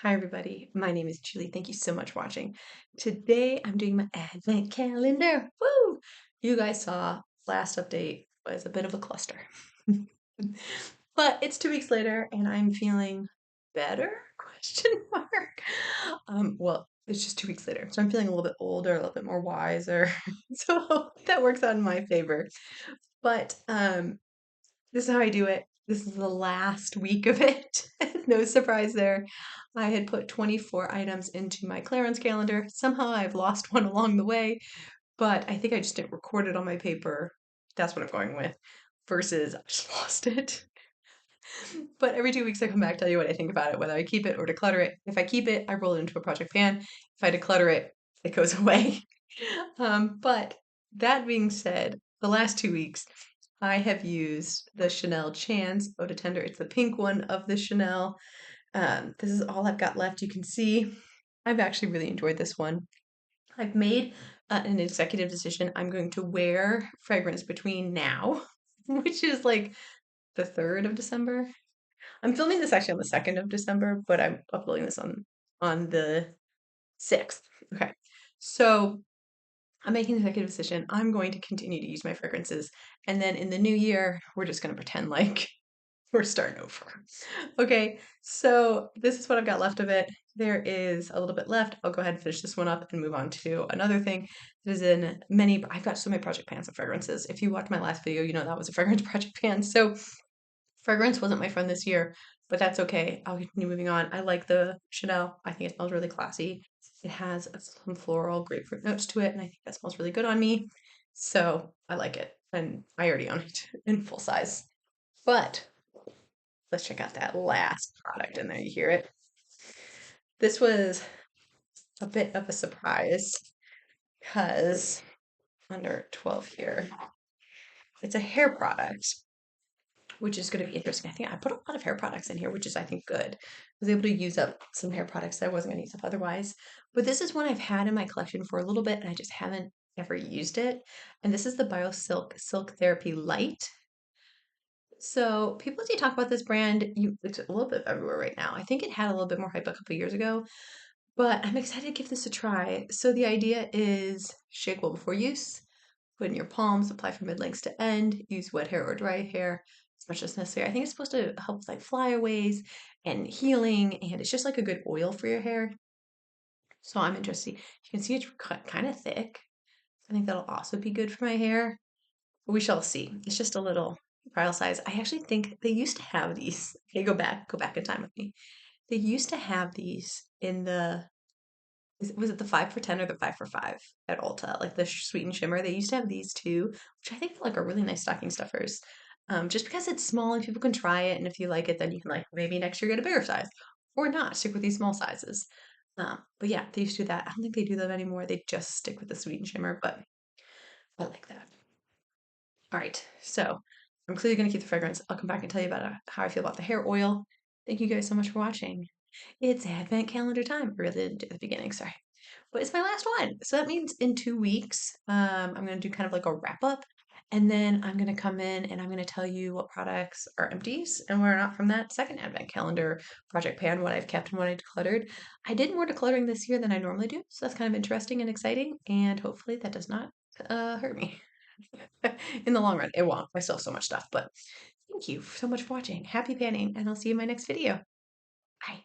Hi, everybody. My name is Julie. Thank you so much for watching. Today, I'm doing my advent calendar. Woo! You guys saw last update was a bit of a cluster. But it's 2 weeks later and I'm feeling better? Question mark. Well, it's just 2 weeks later. So I'm feeling a little bit older, a little bit more wiser. So that works out in my favor. But this is how I do it. This is the last week of it. No surprise there. I had put 24 items into my Clarins calendar. Somehow I've lost one along the way, but I think I just didn't record it on my paper. That's what I'm going with, versus I just lost it. But every 2 weeks I come back, tell you what I think about it, whether I keep it or declutter it. If I keep it, I roll it into a project pan. If I declutter it, it goes away. But that being said, the last 2 weeks, I have used the Chanel Chance Eau de Tendre. It's the pink one of the Chanel. This is all I've got left. You can see I've actually really enjoyed this one. I've made an executive decision. I'm going to wear fragrance between now, which is like the 3rd of December. I'm filming this actually on the 2nd of December, but I'm uploading this on the 6th. Okay. So I'm making an executive decision. I'm going to continue to use my fragrances. And then in the new year, we're just going to pretend like we're starting over. Okay, so this is what I've got left of it. There is a little bit left. I'll go ahead and finish this one up and move on to another thing that is in many. I've got so many project pans of fragrances. If you watched my last video, you know that was a fragrance project pan. So fragrance wasn't my friend this year, but that's okay. I'll continue moving on. I like the Chanel. I think it smells really classy. It has some floral grapefruit notes to it, and I think that smells really good on me. So I like it, and I already own it in full size. But let's check out that last product in there. You hear it? This was a bit of a surprise because under 12 here, it's a hair product, which is going to be interesting. I think I put a lot of hair products in here, which is, I think, good. I was able to use up some hair products that I wasn't going to use up otherwise. But this is one I've had in my collection for a little bit, and I just haven't ever used it. And this is the BioSilk Silk Therapy Light. So people, as you talk about this brand, it's a little bit everywhere right now. I think it had a little bit more hype a couple years ago, but I'm excited to give this a try. So the idea is shake well before use, put in your palms, apply from mid-lengths to end, use wet hair or dry hair as much as necessary. I think it's supposed to help with like flyaways and healing, and it's just like a good oil for your hair. So I'm interested. You can see it's kind of thick. I think that'll also be good for my hair. We shall see. It's just a little trial size. I actually think they used to have these. Okay, go back in time with me. They used to have these in the was it the 5 for 10 or the 5 for 5 at Ulta, like the Sweet and Shimmer? They used to have these too, which I think like are really nice stocking stuffers. Just because it's small and people can try it, and if you like it, then you can like maybe next year get a bigger size, or not stick with these small sizes. But yeah, they used to do that. I don't think they do them anymore. They just stick with the Sweet and Shimmer, but I like that. All right, so I'm clearly going to keep the fragrance. I'll come back and tell you about how I feel about the hair oil. Thank you guys so much for watching. It's advent calendar time. I really didn't do it at the beginning, sorry. But it's my last one. So that means in 2 weeks, I'm going to do kind of like a wrap up. And then I'm going to come in and I'm going to tell you what products are empties and what are not from that second advent calendar project pan, what I've kept and what I decluttered. I did more decluttering this year than I normally do. So that's kind of interesting and exciting. And hopefully that does not hurt me. In the long run, it won't. I still have so much stuff, but thank you so much for watching. Happy panning, and I'll see you in my next video. Bye.